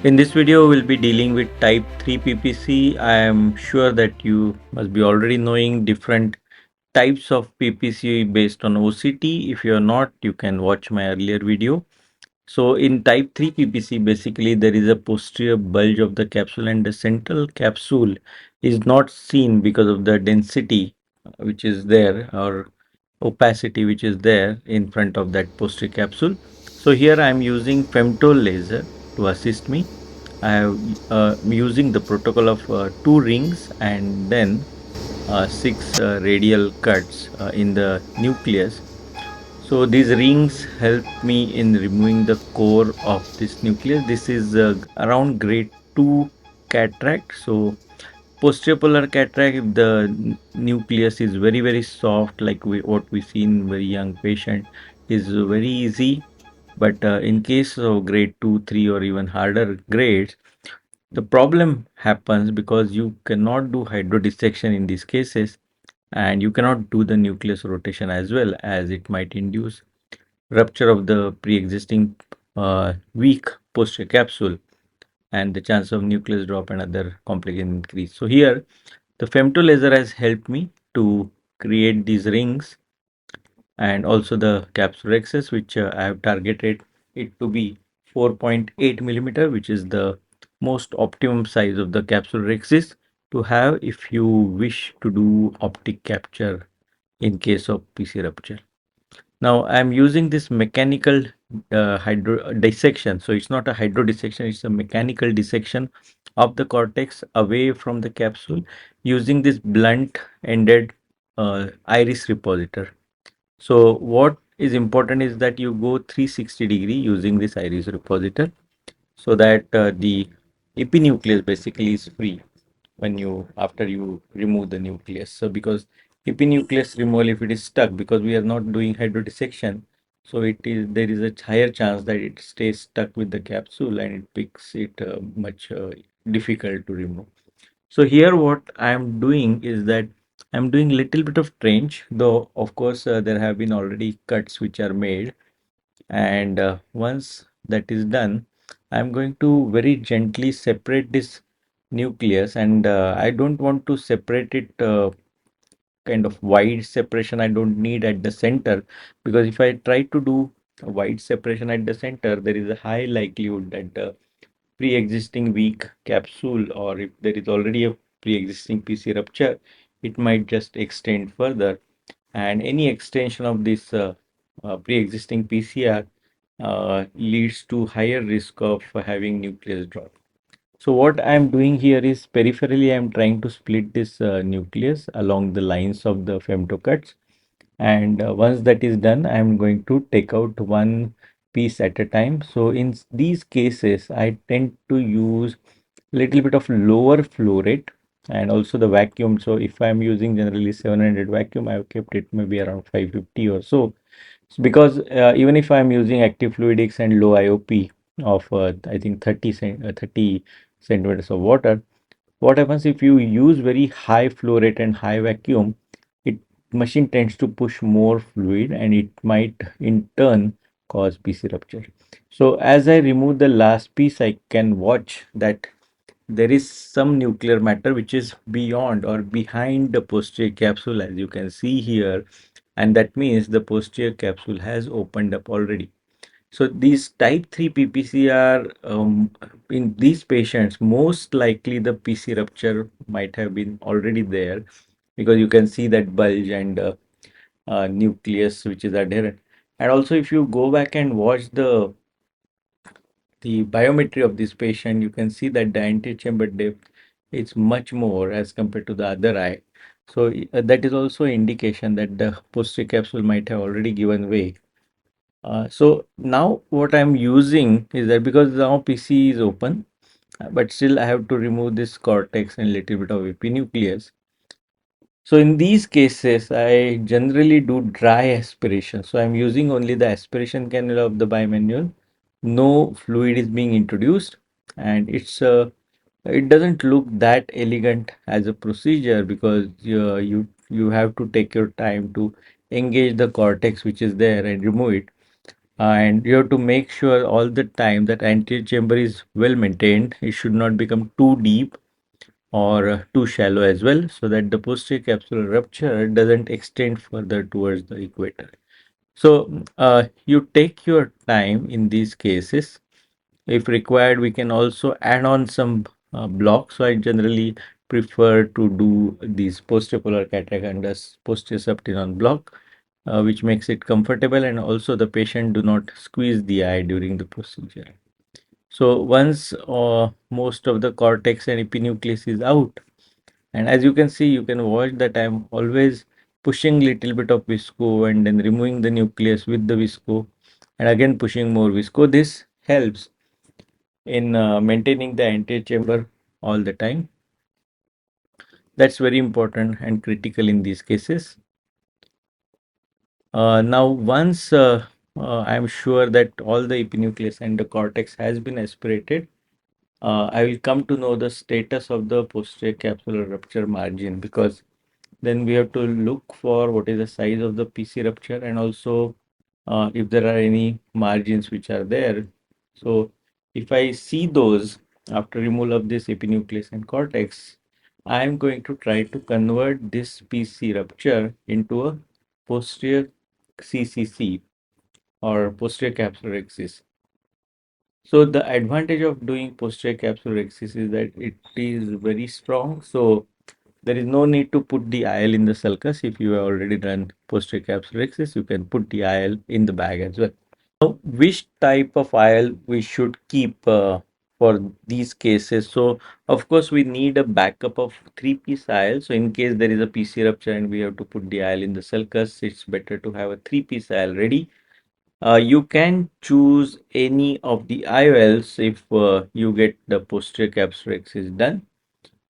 In this video, we'll be dealing with type 3 PPC. I am sure that you must be already knowing different types of PPC based on OCT. If you're not, you can watch my earlier video. So in type 3 PPC, basically there is a posterior bulge of the capsule and the central capsule is not seen because of the density which is there, or opacity which is there in front of that posterior capsule. So here I am using femtol laser to assist me. I am using the protocol of 2 rings and then 6 radial cuts in the nucleus. So these rings help me in removing the core of this nucleus. This is around grade 2 cataract. So posterior polar cataract, if the nucleus is very soft, like what we see in very young patient, is very easy. But in case of grade 2, 3 or even harder grades, the problem happens because you cannot do hydrodissection in these cases, and you cannot do the nucleus rotation as well, as it might induce rupture of the pre-existing weak posterior capsule, and the chance of nucleus drop and other complications increase. So here the femto laser has helped me to create these rings, and also the capsule rexis, which I have targeted it to be 4.8 millimeter, which is the most optimum size of the capsule rexis to have if you wish to do optic capture in case of PC rupture. Now I'm using this mechanical hydro dissection. So it's not a hydro dissection, it's a mechanical dissection of the cortex away from the capsule using this blunt ended iris repositor. So what is important is that you go 360-degree using this iris repositor, so that the epinucleus basically is free when you after you remove the nucleus. So because epinucleus removal, if it is stuck, because we are not doing hydrodissection, so there is a higher chance that it stays stuck with the capsule and it makes it much difficult to remove. So here what I am doing is that I'm doing little bit of trench, though of course there have been already cuts which are made, and once that is done, I'm going to very gently separate this nucleus, and I don't want to separate it kind of wide separation. I don't need at the center, because if I try to do a wide separation at the center, there is a high likelihood that the pre-existing weak capsule, or if there is already a pre-existing PC rupture, it might just extend further, and any extension of this pre-existing PCR leads to higher risk of having nucleus drop. So what I'm doing here is peripherally I'm trying to split this nucleus along the lines of the femtocuts, and once that is done, I'm going to take out one piece at a time. So in these cases I tend to use little bit of lower flow rate and also the vacuum. So if I'm using generally 700 vacuum, I've kept it maybe around 550 or so. Because even if I'm using active fluidics and low IOP of I think 30 centimeters of water, what happens if you use very high flow rate and high vacuum, it machine tends to push more fluid and it might in turn cause PC rupture. So as I remove the last piece, I can watch that there is some nuclear matter which is beyond or behind the posterior capsule, as you can see here, and that means the posterior capsule has opened up already. So these type 3 PPC are in these patients, most likely the PC rupture might have been already there, because you can see that bulge and nucleus which is adherent. And also if you go back and watch the biometry of this patient, you can see that the antechamber depth is much more as compared to the other eye. So that is also indication that the posterior capsule might have already given way. So now what I'm using is that, because now PC is open, but still I have to remove this cortex and little bit of epinucleus. So in these cases, I generally do dry aspiration. So I'm using only the aspiration cannula of the bimanual. No fluid is being introduced, and it doesn't look that elegant as a procedure, because you have to take your time to engage the cortex which is there and remove it. And you have to make sure all the time that anterior chamber is well maintained. It should not become too deep or too shallow as well, so that the posterior capsular rupture doesn't extend further towards the equator. So you take your time in these cases. If required, we can also add on some blocks. So I generally prefer to do these posterior polar cataract under posterior subtenon block, which makes it comfortable, and also the patient do not squeeze the eye during the procedure. So once most of the cortex and epinucleus is out, and as you can see, you can watch that I'm always pushing little bit of visco and then removing the nucleus with the visco and again pushing more visco. This helps in maintaining the anterior chamber all the time. That's very important and critical in these cases. Now, once I'm sure that all the epinucleus and the cortex has been aspirated, I will come to know the status of the posterior capsular rupture margin, because then we have to look for what is the size of the PC rupture, and also if there are any margins which are there. So if I see those after removal of this epinucleus and cortex, I am going to try to convert this PC rupture into a posterior CCC or posterior capsular rexis. So the advantage of doing posterior capsular rexis is that it is very strong. So there is no need to put the IL in the sulcus. If you have already done posterior capsular rexis, you can put the IL in the bag as well. Now, which type of IL we should keep for these cases? So, of course, we need a backup of three-piece IL. So, in case there is a PC rupture and we have to put the IL in the sulcus, it's better to have a three-piece IL ready. You can choose any of the IOLs if you get the posterior capsular rexis done.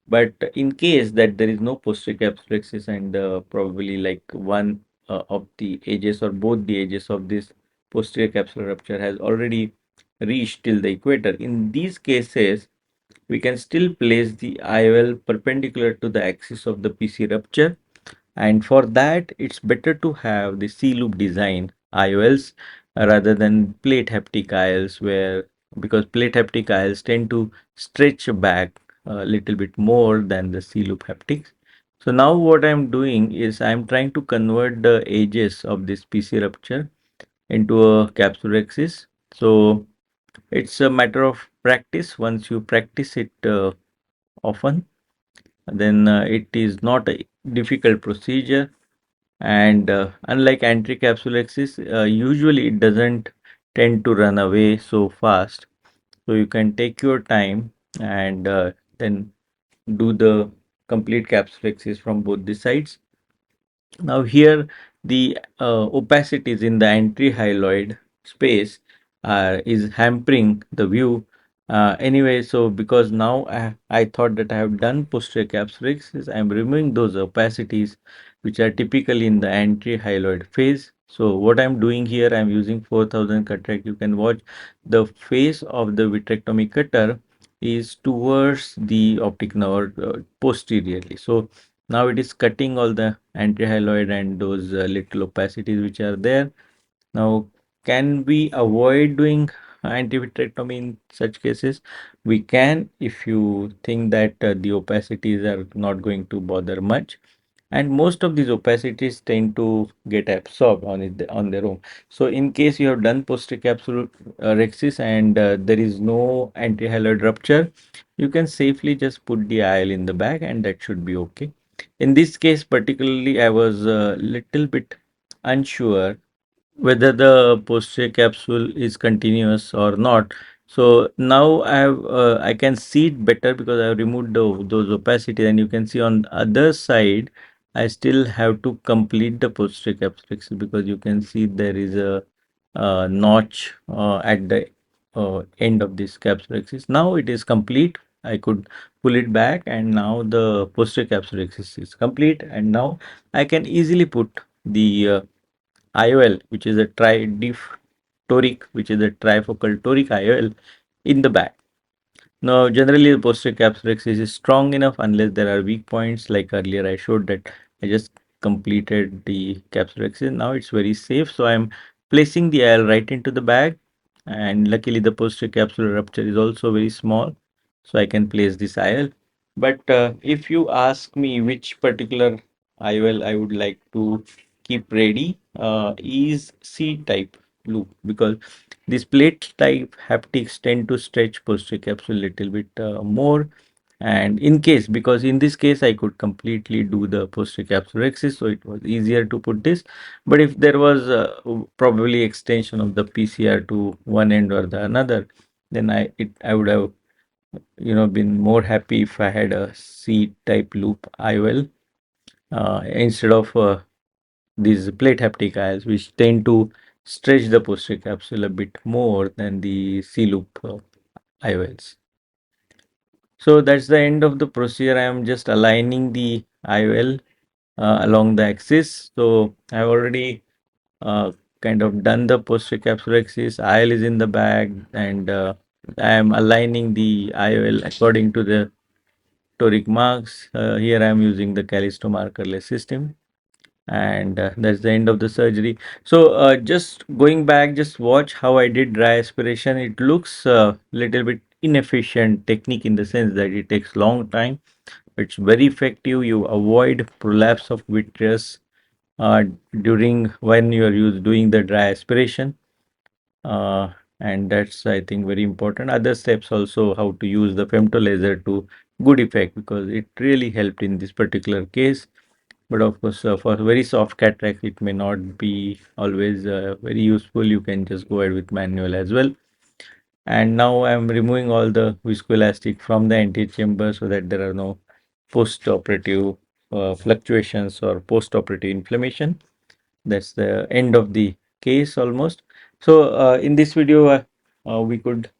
But in case that there is no posterior capsulexis and probably like one of the edges or both the edges of this posterior capsular rupture has already reached till the equator, in these cases, we can still place the IOL perpendicular to the axis of the PC rupture, and for that it's better to have the C loop design IOLs rather than plate haptic IOLs, where because plate haptic IOLs tend to stretch back a little bit more than the C loop haptics. So now what I'm doing is I'm trying to convert the edges of this PC rupture into a capsulexis. So it's a matter of practice. Once you practice it often, then it is not a difficult procedure. And unlike anticapsulexis, usually it doesn't tend to run away so fast. So you can take your time and then do the complete capsulexis from both the sides. Now here the opacities in the antihyaloid space is hampering the view. Anyway, so because now I thought that I have done posterior capsulexis, I am removing those opacities which are typically in the antihyaloid phase. So what I'm doing here, I'm using 4000 cataract. You can watch the face of the vitrectomy cutter is towards the optic nerve posteriorly. So now it is cutting all the antihyaloid and those little opacities which are there. Now, can we avoid doing antivitrectomy in such cases? We can, if you think that the opacities are not going to bother much. And most of these opacities tend to get absorbed on their own. So in case you have done posterior capsule rexis and there is no antihyaloid rupture, you can safely just put the IL in the bag and that should be okay. In this case particularly, I was a little bit unsure whether the posterior capsule is continuous or not. So now I can see it better because I have removed those opacity, and you can see on the other side I still have to complete the posterior capsule because you can see there is a notch at the end of this capsule axis. Now it is complete. I could pull it back and now the posterior capsule axis is complete, and now I can easily put the IOL, which is a toric, which is a trifocal toric IOL, in the back. Now, generally, the posterior capsulexis is strong enough unless there are weak points. Like earlier, I showed that I just completed the capsulexis. Now it's very safe. So I'm placing the IL right into the bag, and luckily the posterior capsular rupture is also very small, so I can place this IL. But if you ask me which particular IOL I would like to keep ready, is C type loop, because these plate type haptics tend to stretch posterior capsule a little bit more. And in case, because in this case I could completely do the posterior capsule rexis, so it was easier to put this. But if there was probably extension of the PCR to one end or the another, then I would have been more happy if I had a C type loop IOL instead of these plate haptic IOLs, which tend to stretch the posterior capsule a bit more than the C loop IOLs. So that's the end of the procedure. I am just aligning the IOL along the axis. So I've already kind of done the posterior capsule axis. IOL is in the bag, and I am aligning the IOL according to the toric marks. Here I am using the Callisto markerless system, and that's the end of the surgery. So just going back, just watch how I did dry aspiration. It looks a little bit inefficient technique in the sense that it takes long time. It's very effective. You avoid prolapse of vitreous uh, during when you are doing the dry aspiration, uh, and that's, I think, very important. Other steps also, how to use the femto laser to good effect, because it really helped in this particular case. But of course, for very soft cataract, it may not be always very useful. You can just go ahead with manual as well. And now I'm removing all the viscoelastic from the antechamber so that there are no post-operative fluctuations or post-operative inflammation. That's the end of the case almost. So in this video, we could,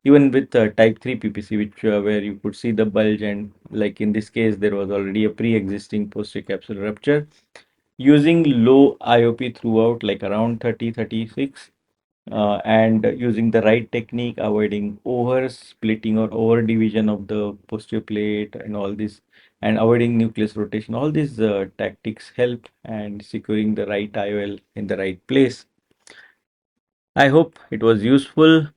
even with type 3 PPC, which where you could see the bulge, and like in this case, there was already a pre-existing posterior capsular rupture. Using low IOP throughout, like around 30, 36, and using the right technique, avoiding over splitting or over division of the posterior plate and all this, and avoiding nucleus rotation. All these tactics help and securing the right IOL in the right place. I hope it was useful.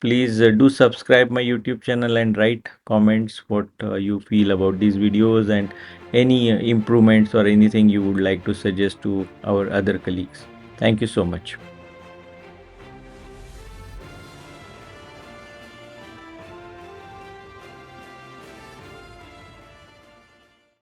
Please do subscribe my YouTube channel and write comments what you feel about these videos, and any improvements or anything you would like to suggest to our other colleagues. Thank you so much.